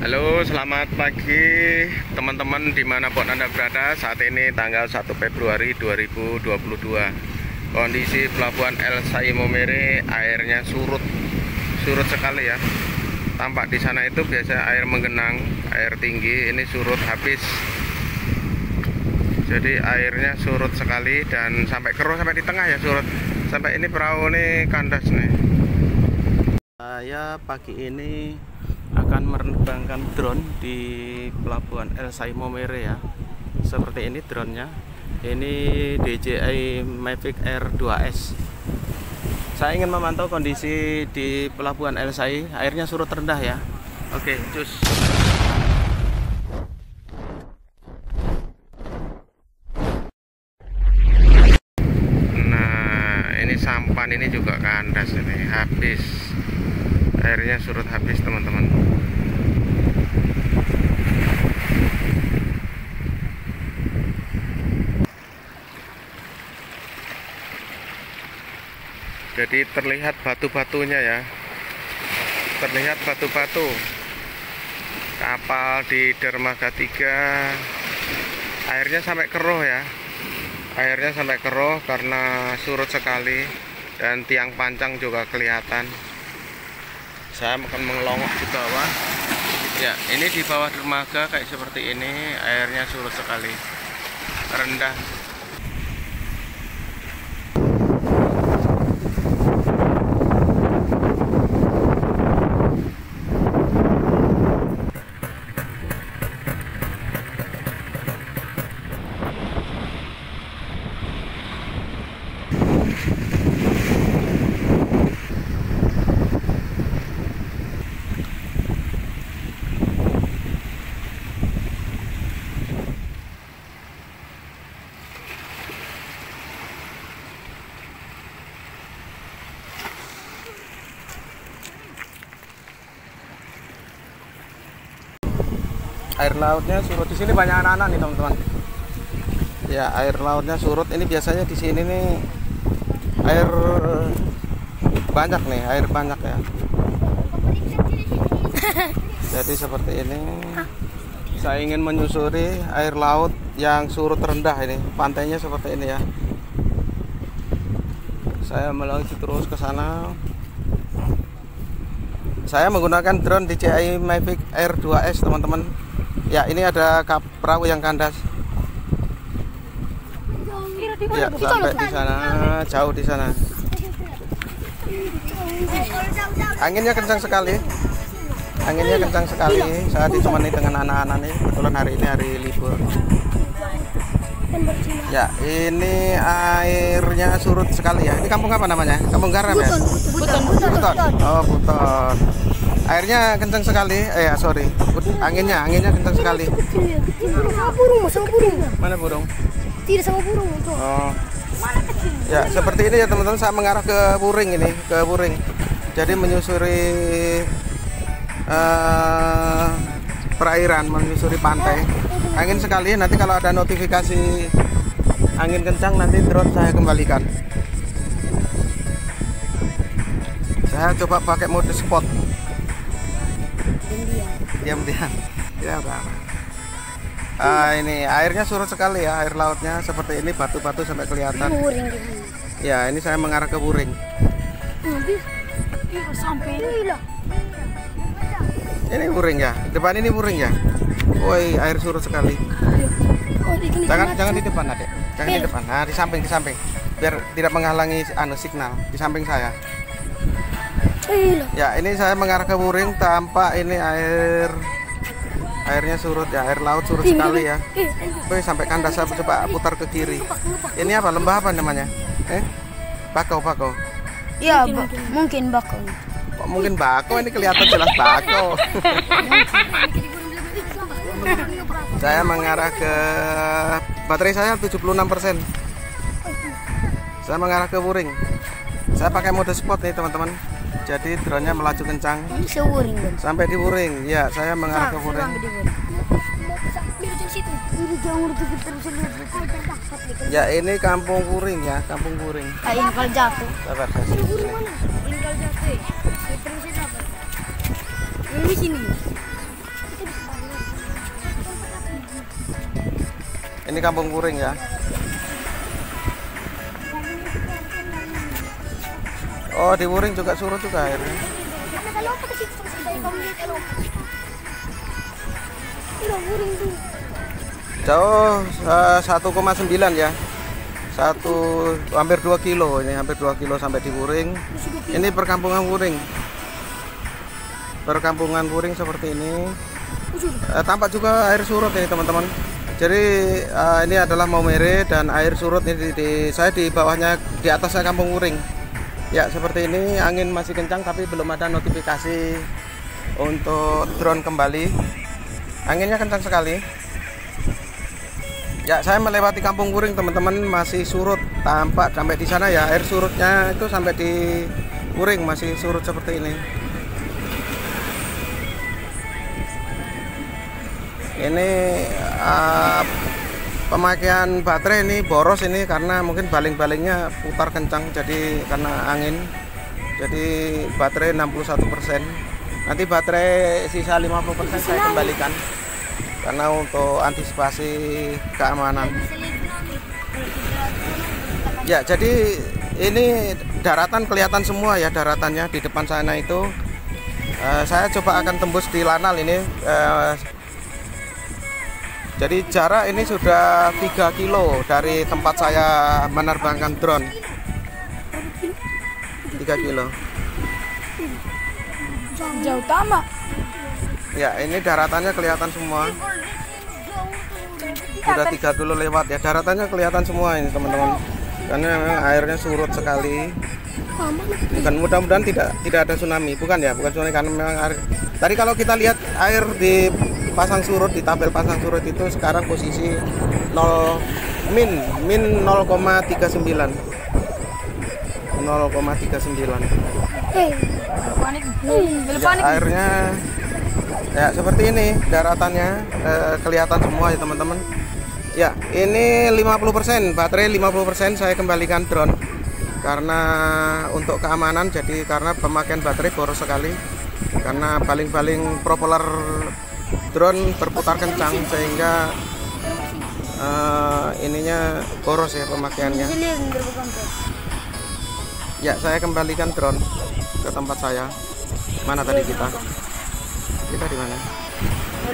Halo, selamat pagi teman-teman dimanapun Anda berada. Saat ini tanggal 1 Februari 2022. Kondisi pelabuhan El Sai Momere airnya surut sekali ya. Tampak di sana itu biasanya air menggenang, air tinggi, ini surut habis. Jadi airnya surut sekali dan sampai keruh, sampai di tengah ya surut. Sampai ini perahu ini kandas nih. Saya pagi ini akan menerbangkan drone di pelabuhan El Sai Momere ya. Seperti ini drone-nya. Ini DJI Mavic Air 2S. Saya ingin memantau kondisi di pelabuhan El Sai. Airnya surut rendah ya. Oke, cus. Nah, ini sampan ini juga kandas ini, habis. Airnya surut habis teman-teman. Jadi terlihat batu-batunya ya. Terlihat batu-batu kapal di dermaga 3. Airnya sampai keruh ya. Airnya sampai keruh karena surut sekali. Dan tiang pancang juga kelihatan. Saya akan mengelongok di bawah. Ya, ini di bawah dermaga kayak seperti ini, airnya surut sekali, rendah. Air lautnya surut di sini, banyak anak-anak nih teman-teman. Ya, air lautnya surut. Ini biasanya di sini nih air banyak nih, air banyak ya. Jadi seperti ini. Saya ingin menyusuri air laut yang surut rendah ini. Pantainya seperti ini ya. Saya melalui terus ke sana. Saya menggunakan drone DJI Mavic Air 2S teman-teman. Ya, ini ada perahu yang kandas. Ya, sampai di sana, jauh di sana. Anginnya kencang sekali. Anginnya kencang sekali. Saya ditemani dengan anak-anak nih. Kebetulan hari ini hari libur. Ya, ini airnya surut sekali ya. Ini kampung apa namanya? Kampung Garam ya? Buton. Oh, Buton. Airnya kencang sekali. Sorry. Anginnya kencang sekali. Sama burung. Mana burung? Tidak sama burung itu. Oh. Ya, seperti ini ya teman-teman. Saya mengarah ke Puring ini, ke Puring. Jadi menyusuri perairan, menyusuri pantai. Angin sekali. Nanti kalau ada notifikasi angin kencang, nanti drone saya kembalikan. Saya coba pakai mode spot. Diam-diam. Ya, ini airnya surut sekali ya, air lautnya seperti ini, batu-batu sampai kelihatan. Ya, ini saya mengarah ke Puring. Ini Puring ya, depan ini Puring ya. Woi, air surut sekali. Jangan di depan, Adek. Jangan di depan. Nah, di samping. Biar tidak menghalangi signal. Di samping saya. Ya, ini saya mengarah ke Puring. Tampak ini airnya surut ya, air laut surut sekali ya. Sampai kandas. Saya coba putar ke kiri. Ini apa? Lembah apa namanya? Bakau. Ya, mungkin bakau. Kok mungkin bakau? Ini kelihatan jelas bakau. Saya mengarah ke baterai saya 76%. Saya mengarah ke Puring. Saya pakai mode spot nih teman-teman. Jadi drone-nya melaju kencang sampai di Puring. Ya, saya mengarah ke Puring. Ya, ini kampung Puring ya, kampung Puring. Ini kalau jatuh. Sabar, saya sini. Ini sini. Ini Kampung Puring ya. Oh, di Puring juga surut juga airnya. Jauh 1,9 ya. Hampir 2 kilo ini, hampir 2 kilo sampai di Puring. Ini perkampungan Puring. Perkampungan Puring seperti ini. Tampak juga air surut ini teman-teman. Jadi ini adalah Maumere dan air surut ini saya di bawahnya, di atasnya Kampung Puring. Ya seperti ini, angin masih kencang tapi belum ada notifikasi untuk drone kembali. Anginnya kencang sekali. Ya saya melewati Kampung Puring teman-teman, masih surut, tampak sampai di sana ya, air surutnya itu sampai di Puring masih surut seperti ini. Ini pemakaian baterai ini boros ini karena mungkin baling-balingnya putar kencang, jadi karena angin. Jadi baterai 61%. Nanti baterai sisa 50% saya kembalikan karena untuk antisipasi keamanan. Ya, jadi ini daratan kelihatan semua ya, daratannya di depan sana itu. Saya coba akan tembus di Lanal ini. Jadi jarak ini sudah 3 kilo dari tempat saya menerbangkan drone. 3 kilo. Jauh tamat. Ya, ini daratannya kelihatan semua. Sudah 3 kilo lewat ya, daratannya kelihatan semua ini teman-teman. Karena memang airnya surut sekali. Bukan, mudah-mudahan tidak ada tsunami, bukan ya, bukan tsunami karena memang air. Tadi kalau kita lihat air di pasang surut, di tabel pasang surut itu sekarang posisi min 0,39. 0,39. Ya, airnya ya seperti ini daratannya, kelihatan semua ya teman-teman. Ya, ini 50%, baterai 50% saya kembalikan drone. Karena untuk keamanan, jadi karena pemakaian baterai boros sekali. Karena baling-baling propeller drone berputar kencang sehingga ininya boros ya pemakaiannya. Ya, saya kembalikan drone ke tempat saya. Mana tadi kita? Kita di mana?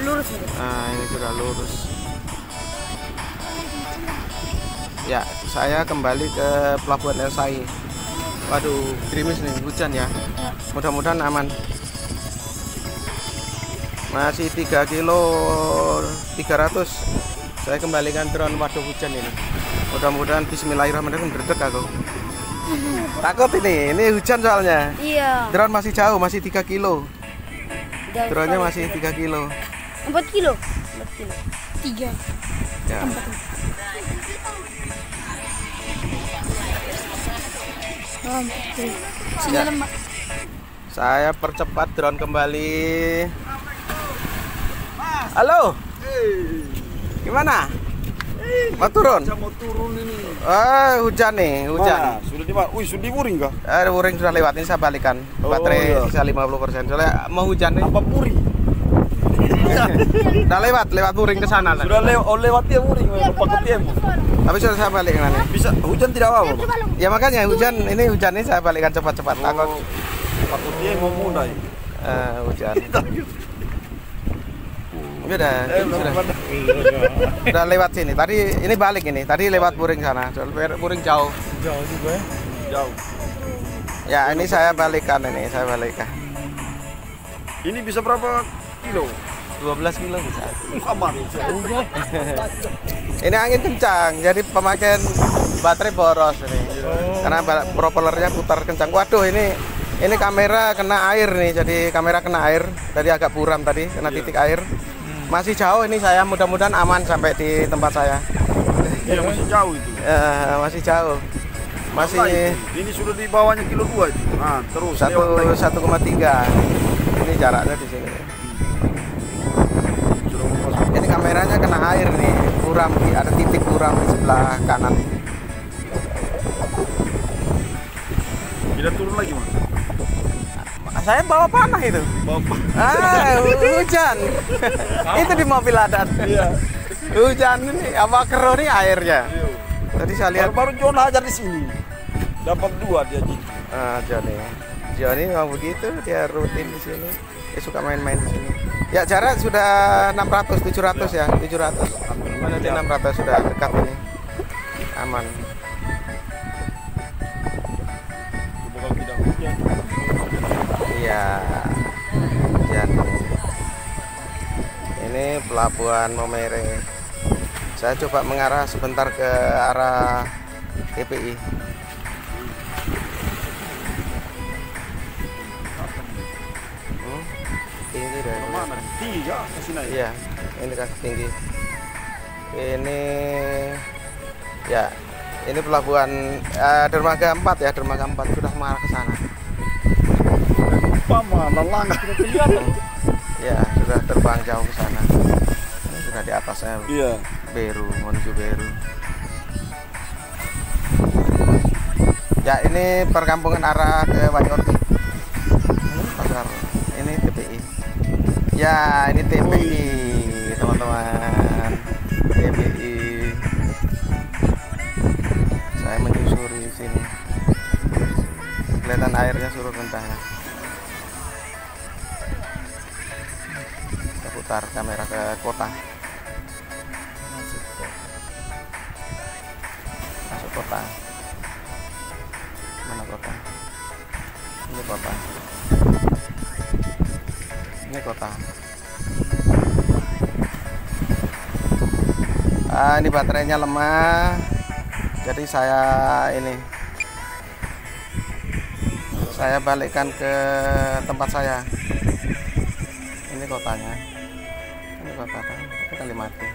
Lurus. Nah, ini sudah lurus. Ya, saya kembali ke Pelabuhan El Sai. Waduh, gerimis nih, hujan ya. Mudah-mudahan aman. Masih 3 kilo 300. Saya kembalikan drone, waduh hujan ini. Mudah-mudahan bismillahirrahmanirrahim, berdek aku. Takut ini hujan soalnya. Iya. Drone masih jauh, masih 3 kilo. Drone-nya masih 3 kilo. 4 kilo. 4 kilo. 3. Ya. Ya. Saya percepat drone kembali. Halo. Gimana? Mau turun? Mau turun ini. Hujan nih, hujan. Mana? Sudah di mana? Sudah di Puring kah? Puring sudah lewat, ini saya balikan. Baterai iya. sisa 50%. Soalnya mau hujan nih. Apa Puring? Udah lewat Puring ke sana. Sudah lewat dia Puring, lupa ke tiemu. Tapi sudah saya balik ke mana? Bisa hujan tidak apa-apa. Ya makanya hujan ini saya balikan cepat-cepat. Takut Takut dia mau mudah. hujan. Udah lewat sini. Tadi ini balik ini. Tadi lewat Puring sana. Puring jauh. Jauh juga ya? Jauh. Ya, ini saya balikan ini, Ini bisa berapa kilo? 12 kilo bisa. Aman. Ini angin kencang, jadi pemakaian baterai boros ini. Karena propellernya putar kencang. Waduh, ini kamera kena air nih. Jadi kamera kena air. Tadi agak buram tadi, kena titik air. Masih jauh ini saya, mudah-mudahan aman sampai di tempat saya. Iya, masih jauh itu. Masih jauh. Masih ini sudah di bawahnya kilo 2 itu. Nah, terus 1,3. Ini jaraknya di sini. Ini kameranya kena air nih, buram, ada titik buram di sebelah kanan. Tidak turun lagi, Mas. saya bawa panah itu. Bapak. Hujan. Itu di mobil adat. Iya. Hujan ini apa keruh nih airnya. Tadi saya lihat Baru John ajar di sini. Dapat 2 dia gitu. Johnny memang begitu, dia rutin di sini. Dia suka main-main di sini. Ya jarak sudah 600, 700 ya, 700. Mana di 600 sudah dekat ini. Aman. Kalau tidak hujan. Iya. Hujan. Ini pelabuhan Momere. Saya coba mengarah sebentar ke arah TPI. Tinggi dari Mana? Tinggi ya, ke sini. Iya, ini kaki tinggi. Ini ya, ini pelabuhan dermaga 4 ya, dermaga 4 sudah mengarah ke sana. Mana langit sudah kelihatan. Ya, sudah terbang jauh ke sana. Ini sudah di atasnya. Iya. Beru, menuju Beru. Ya, ini perkampungan arah ke Wayoti. Ini pasar, ini TPI. Ya, ini TPI, teman-teman. TPI. Saya menyusuri sini. Kelihatan airnya surut rentahnya. Kita putar kamera ke kota. Masuk kota. Mana kota? Ini kota. Ini kota. Ini baterainya lemah. Jadi saya balikkan ke tempat saya. Ini kotanya. Ini kota kan? Itu kali mati.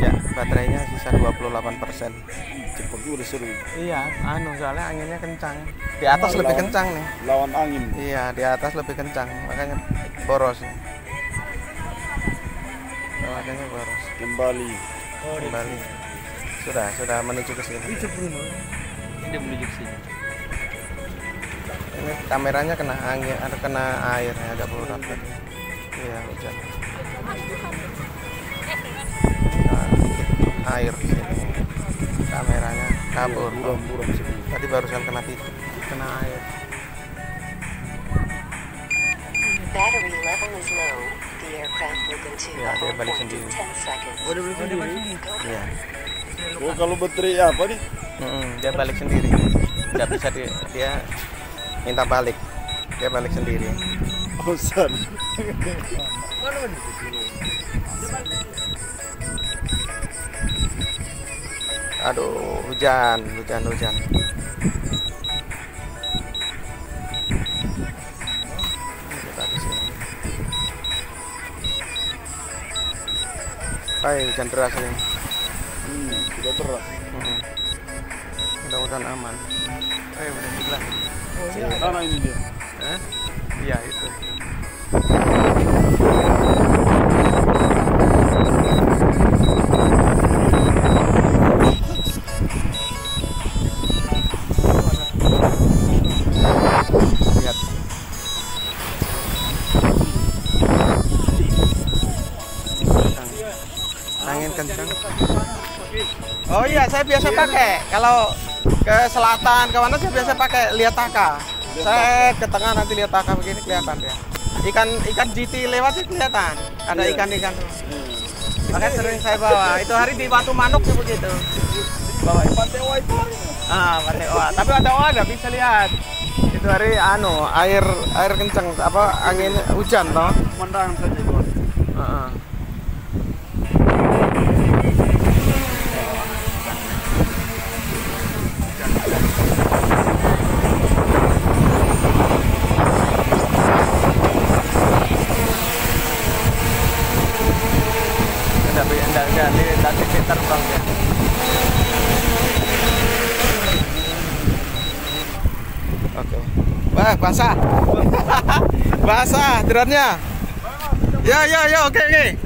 Ya, baterainya sisa 28%. Cepat juga seru. Iya, soalnya anginnya kencang. Di atas lebih kencang nih. Lawan angin. Iya, di atas lebih kencang, makanya boros. Makanya boros. Kembali. Kembali. Sudah menuju ke sini. Dia menuju ke sini. Ini kameranya kena angin, kena air, agak berat tadi. Iya, hujan. Nah, air di sini. Kameranya kabur. Buram-buram sini. Tadi barusan kena titik, kena air. Battery level is low. The aircraft will go to Ya, a dia home balik point in sendiri. 10 seconds. Iya. Oh, kalau baterai apa nih? Dia balik sendiri. Tidak bisa dia minta balik. Dia balik sendiri. Bosan. Aduh, hujan. Kita di sini. Hujan deras ini. Sudah berat. Mudah-mudahan aman. Udah jelas. Mana ini dia? Iya itu. Lihat. Angin kencang. Oh iya, saya biasa pakai kalau ke selatan, ke mana saya biasa pakai liataka. Saya ke tengah nanti liataka begini kelihatan ya. Ikan GT lewat sih kelihatan. Ada ikan-ikan. Makanya sering saya bawa. Itu hari di Watu Manuk sih begitu. Bawa Pantai Oa itu. Pantai Oa. Tapi ada Oa nggak bisa lihat. Itu hari air kencang angin hujan toh. Pemandangan saja itu. Enggak terbang ya. Oke. Wah, basah. Basah dronnya. Ya, oke.